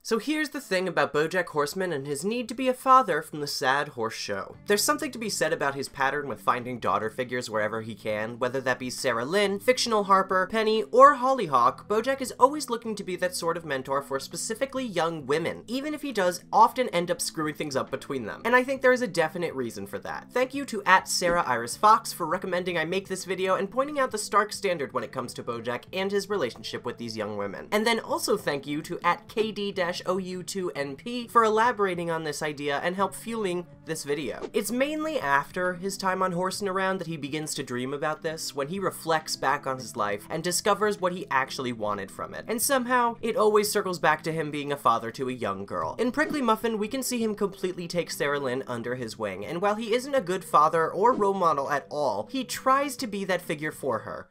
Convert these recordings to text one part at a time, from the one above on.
So here's the thing about Bojack Horseman and his need to be a father from the Sad Horse Show. There's something to be said about his pattern with finding daughter figures wherever he can, whether that be Sarah Lynn, fictional Harper, Penny, or Hollyhock. Bojack is always looking to be that sort of mentor for specifically young women, even if he does often end up screwing things up between them. And I think there is a definite reason for that. Thank you to @SarahIrisFox for recommending I make this video and pointing out the stark standard when it comes to Bojack and his relationship with these young women. And then also thank you to @KD-OU2NP for elaborating on this idea and help fueling this video. It's mainly after his time on Horsin' Around that he begins to dream about this, when he reflects back on his life and discovers what he actually wanted from it. And somehow, it always circles back to him being a father to a young girl. In Prickly Muffin, we can see him completely take Sarah Lynn under his wing, and while he isn't a good father or role model at all, he tries to be that figure for her.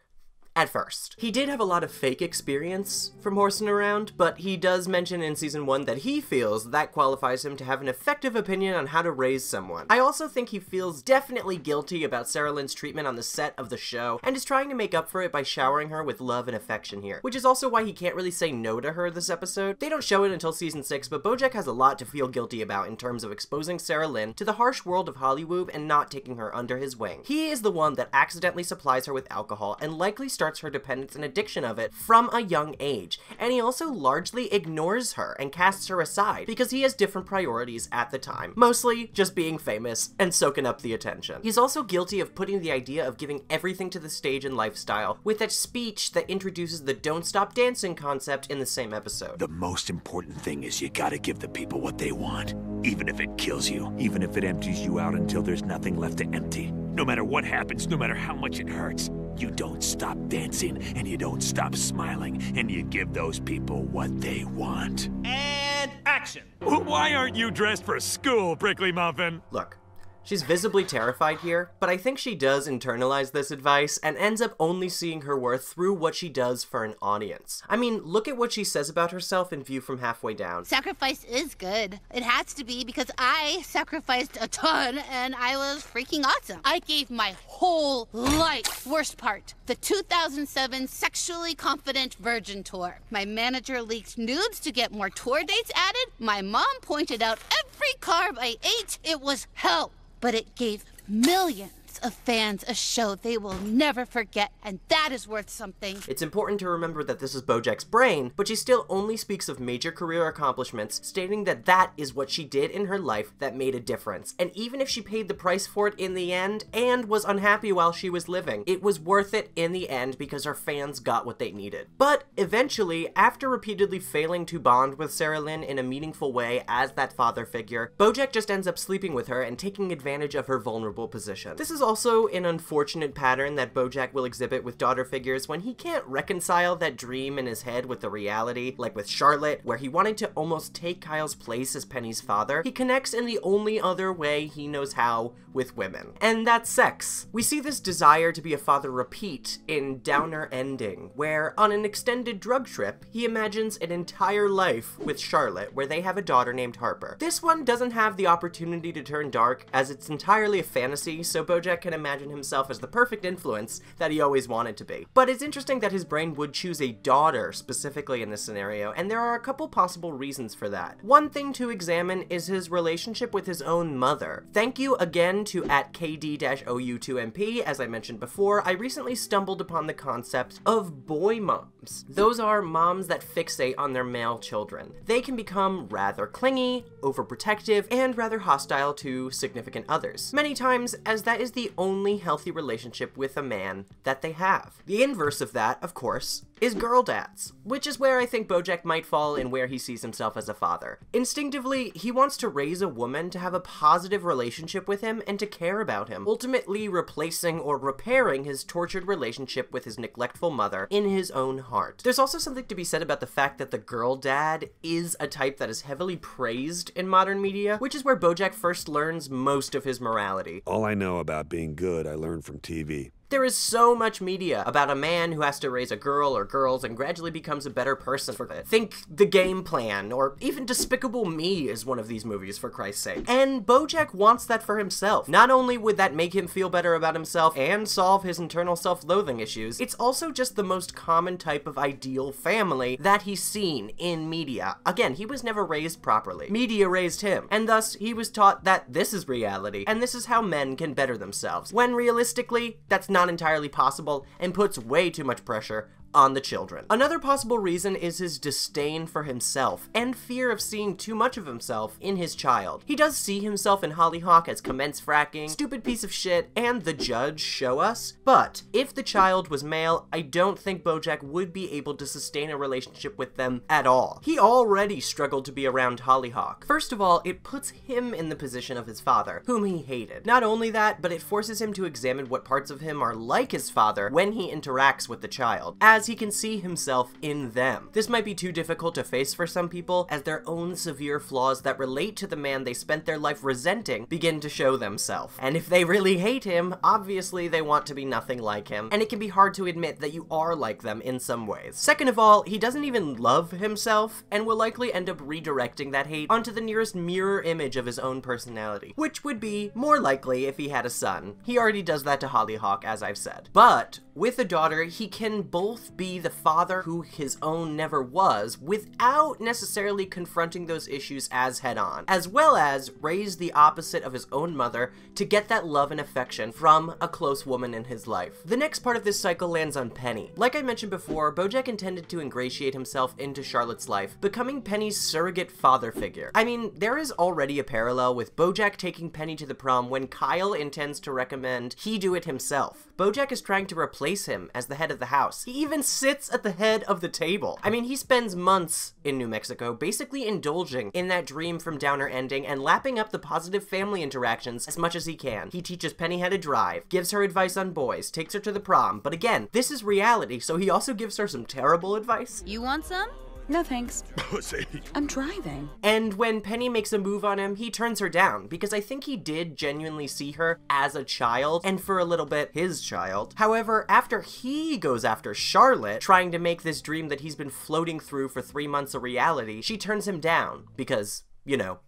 At first. He did have a lot of fake experience from Horsin' Around, but he does mention in season 1 that he feels that qualifies him to have an effective opinion on how to raise someone. I also think he feels definitely guilty about Sarah Lynn's treatment on the set of the show, and is trying to make up for it by showering her with love and affection here, which is also why he can't really say no to her this episode. They don't show it until season 6, but Bojack has a lot to feel guilty about in terms of exposing Sarah Lynn to the harsh world of Hollywood and not taking her under his wing. He is the one that accidentally supplies her with alcohol and likely starts her dependence and addiction of it from a young age, and he also largely ignores her and casts her aside because he has different priorities at the time, mostly just being famous and soaking up the attention. He's also guilty of putting the idea of giving everything to the stage and lifestyle with that speech that introduces the "Don't Stop Dancing" concept in the same episode. The most important thing is you gotta give the people what they want, even if it kills you, even if it empties you out until there's nothing left to empty. No matter what happens, no matter how much it hurts, you don't stop dancing, and you don't stop smiling, and you give those people what they want. And action! Why aren't you dressed for school, Prickly Muffin? Look. She's visibly terrified here, but I think she does internalize this advice and ends up only seeing her worth through what she does for an audience. I mean, look at what she says about herself in View from Halfway Down. Sacrifice is good. It has to be because I sacrificed a ton and I was freaking awesome. I gave my whole life. Worst part, the 2007 Sexually Confident Virgin Tour. My manager leaked nudes to get more tour dates added. My mom pointed out every carb I ate. It was hell. But it gave millions of fans a show they will never forget, and that is worth something. It's important to remember that this is Bojack's brain, but she still only speaks of major career accomplishments, stating that that is what she did in her life that made a difference. And even if she paid the price for it in the end, and was unhappy while she was living, it was worth it in the end because her fans got what they needed. But eventually, after repeatedly failing to bond with Sarah Lynn in a meaningful way as that father figure, Bojack just ends up sleeping with her and taking advantage of her vulnerable position. This is also an unfortunate pattern that Bojack will exhibit with daughter figures when he can't reconcile that dream in his head with the reality, like with Charlotte, where he wanted to almost take Kyle's place as Penny's father. He connects in the only other way he knows how with women, and that's sex. We see this desire to be a father repeat in Downer Ending, where on an extended drug trip, he imagines an entire life with Charlotte, where they have a daughter named Harper. This one doesn't have the opportunity to turn dark, as it's entirely a fantasy, so Bojack can imagine himself as the perfect influence that he always wanted to be. But it's interesting that his brain would choose a daughter specifically in this scenario, and there are a couple possible reasons for that. One thing to examine is his relationship with his own mother. Thank you again to @KD-OU2MP. As I mentioned before, I recently stumbled upon the concept of boy moms. Those are moms that fixate on their male children. They can become rather clingy, overprotective, and rather hostile to significant others. Many times, as that is the only healthy relationship with a man that they have. The inverse of that, of course, is girl dads, which is where I think Bojack might fall in where he sees himself as a father. Instinctively, he wants to raise a woman to have a positive relationship with him and to care about him, ultimately replacing or repairing his tortured relationship with his neglectful mother in his own heart. There's also something to be said about the fact that the girl dad is a type that is heavily praised in modern media, which is where Bojack first learns most of his morality. All I know about being good, I learned from TV. There is so much media about a man who has to raise a girl or girls and gradually becomes a better person for it. Think The Game Plan, or even Despicable Me is one of these movies, for Christ's sake. And Bojack wants that for himself. Not only would that make him feel better about himself and solve his internal self-loathing issues, it's also just the most common type of ideal family that he's seen in media. Again, he was never raised properly. Media raised him, and thus he was taught that this is reality, and this is how men can better themselves, when realistically, that's not entirely possible and puts way too much pressure on the children. Another possible reason is his disdain for himself and fear of seeing too much of himself in his child. He does see himself in Hollyhock as commence fracking, stupid piece of shit, and the judge show us, but if the child was male, I don't think Bojack would be able to sustain a relationship with them at all. He already struggled to be around Hollyhock. First of all, it puts him in the position of his father, whom he hated. Not only that, but it forces him to examine what parts of him are like his father when he interacts with the child, as he can see himself in them. This might be too difficult to face for some people, as their own severe flaws that relate to the man they spent their life resenting begin to show themselves. And if they really hate him, obviously they want to be nothing like him, and it can be hard to admit that you are like them in some ways. Second of all, he doesn't even love himself, and will likely end up redirecting that hate onto the nearest mirror image of his own personality, which would be more likely if he had a son. He already does that to Hollyhock, as I've said. But with a daughter, he can both be the father who his own never was, without necessarily confronting those issues as head-on, as well as raise the opposite of his own mother to get that love and affection from a close woman in his life. The next part of this cycle lands on Penny. Like I mentioned before, Bojack intended to ingratiate himself into Charlotte's life, becoming Penny's surrogate father figure. I mean, there is already a parallel with Bojack taking Penny to the prom when Kyle intends to recommend he do it himself. Bojack is trying to replace him as the head of the house. He even sits at the head of the table. I mean, he spends months in New Mexico basically indulging in that dream from Downer ending and lapping up the positive family interactions as much as he can. He teaches Penny how to drive, gives her advice on boys, takes her to the prom, but again, this is reality, so he also gives her some terrible advice. You want some? No thanks. Pussy. I'm driving. And when Penny makes a move on him, he turns her down, because I think he did genuinely see her as a child, and for a little bit, his child. However, after he goes after Charlotte, trying to make this dream that he's been floating through for 3 months a reality, she turns him down, because, you know,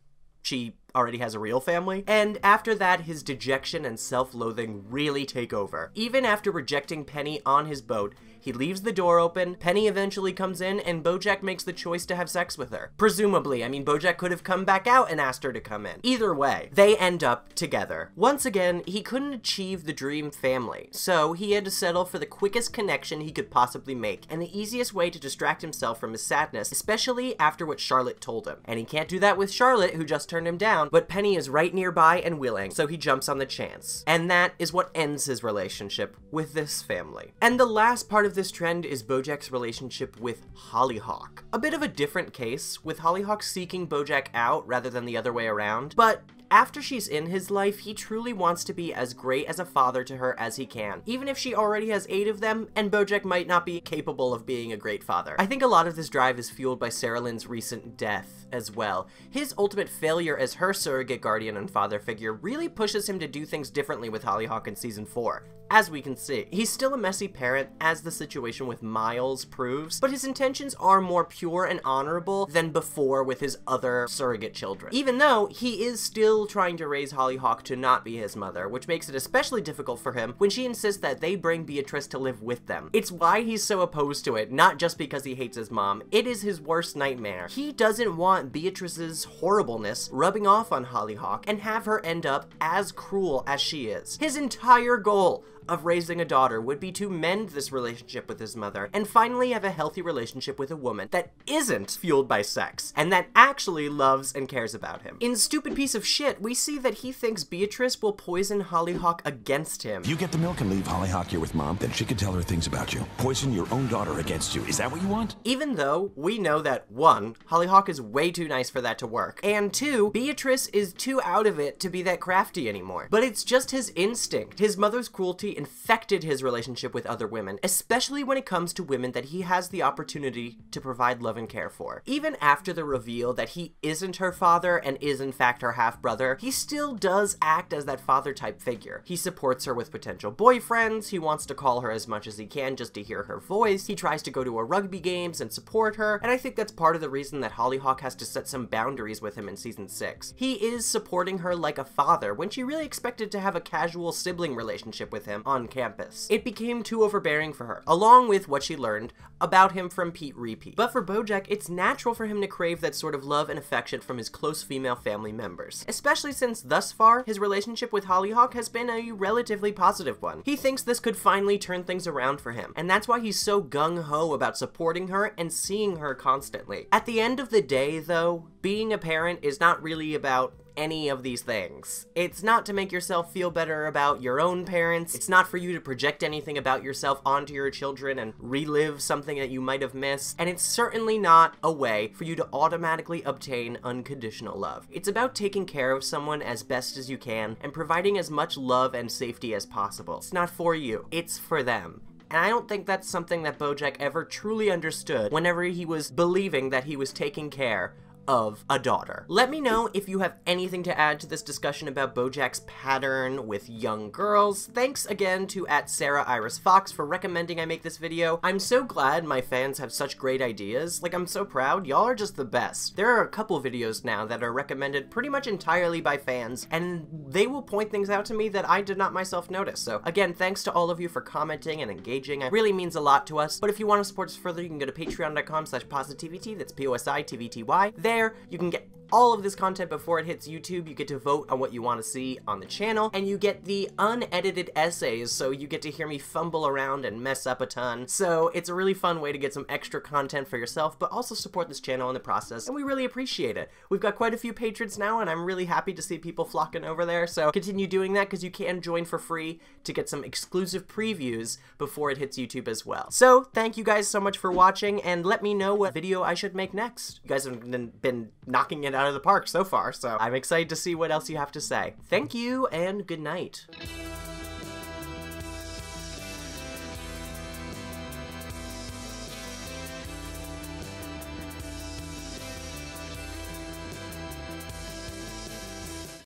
she already has a real family. And after that, his dejection and self-loathing really take over. Even after rejecting Penny on his boat, he leaves the door open, Penny eventually comes in, and Bojack makes the choice to have sex with her. Presumably, I mean, Bojack could have come back out and asked her to come in. Either way, they end up together. Once again, he couldn't achieve the dream family, so he had to settle for the quickest connection he could possibly make, and the easiest way to distract himself from his sadness, especially after what Charlotte told him. And he can't do that with Charlotte, who just turned him down, but Penny is right nearby and willing, so he jumps on the chance. And that is what ends his relationship with this family. And the last part of this trend is Bojack's relationship with Hollyhock. A bit of a different case, with Hollyhock seeking Bojack out rather than the other way around, but after she's in his life, he truly wants to be as great as a father to her as he can, even if she already has 8 of them, and Bojack might not be capable of being a great father. I think a lot of this drive is fueled by Sarah Lynn's recent death as well. His ultimate failure as her surrogate guardian and father figure really pushes him to do things differently with Hollyhock in season 4. As we can see, he's still a messy parent, as the situation with Miles proves, but his intentions are more pure and honorable than before with his other surrogate children. Even though he is still trying to raise Hollyhock to not be his mother, which makes it especially difficult for him when she insists that they bring Beatrice to live with them. It's why he's so opposed to it, not just because he hates his mom. It is his worst nightmare. He doesn't want Beatrice's horribleness rubbing off on Hollyhock and have her end up as cruel as she is. His entire goal of raising a daughter would be to mend this relationship with his mother and finally have a healthy relationship with a woman that isn't fueled by sex and that actually loves and cares about him. In Stupid Piece of Shit, we see that he thinks Beatrice will poison Hollyhock against him. You get the milk and leave Hollyhock here with Mom, then she can tell her things about you. Poison your own daughter against you. Is that what you want? Even though we know that 1, Hollyhock is way too nice for that to work, and 2, Beatrice is too out of it to be that crafty anymore. But it's just his instinct. His mother's cruelty really infected his relationship with other women, especially when it comes to women that he has the opportunity to provide love and care for. Even after the reveal that he isn't her father and is in fact her half-brother, he still does act as that father-type figure. He supports her with potential boyfriends, he wants to call her as much as he can just to hear her voice, he tries to go to her rugby games and support her, and I think that's part of the reason that Hollyhock has to set some boundaries with him in season 6. He is supporting her like a father when she really expected to have a casual sibling relationship with him on campus. It became too overbearing for her, along with what she learned about him from Pete Repeat. But for Bojack, it's natural for him to crave that sort of love and affection from his close female family members, especially since thus far, his relationship with Hollyhock has been a relatively positive one. He thinks this could finally turn things around for him, and that's why he's so gung-ho about supporting her and seeing her constantly. At the end of the day, though, being a parent is not really about any of these things. It's not to make yourself feel better about your own parents. It's not for you to project anything about yourself onto your children and relive something that you might have missed. And it's certainly not a way for you to automatically obtain unconditional love. It's about taking care of someone as best as you can and providing as much love and safety as possible. It's not for you. It's for them. And I don't think that's something that Bojack ever truly understood whenever he was believing that he was taking care of a daughter. Let me know if you have anything to add to this discussion about Bojack's pattern with young girls. Thanks again to @SarahIrisFox for recommending I make this video. I'm so glad my fans have such great ideas. Like, I'm so proud. Y'all are just the best. There are a couple videos now that are recommended pretty much entirely by fans, and they will point things out to me that I did not myself notice. So again, thanks to all of you for commenting and engaging. It really means a lot to us. But if you want to support us further, you can go to patreon.com/PosiTVty. That's POSITVTY. There, you can get all of this content before it hits YouTube. You get to vote on what you want to see on the channel, and you get the unedited essays, so you get to hear me fumble around and mess up a ton. So it's a really fun way to get some extra content for yourself, but also support this channel in the process, and we really appreciate it. We've got quite a few patrons now, and I'm really happy to see people flocking over there, so continue doing that, because you can join for free to get some exclusive previews before it hits YouTube as well. So thank you guys so much for watching, and let me know what video I should make next. You guys have been knocking it out of the park so far, so I'm excited to see what else you have to say. Thank you, and good night.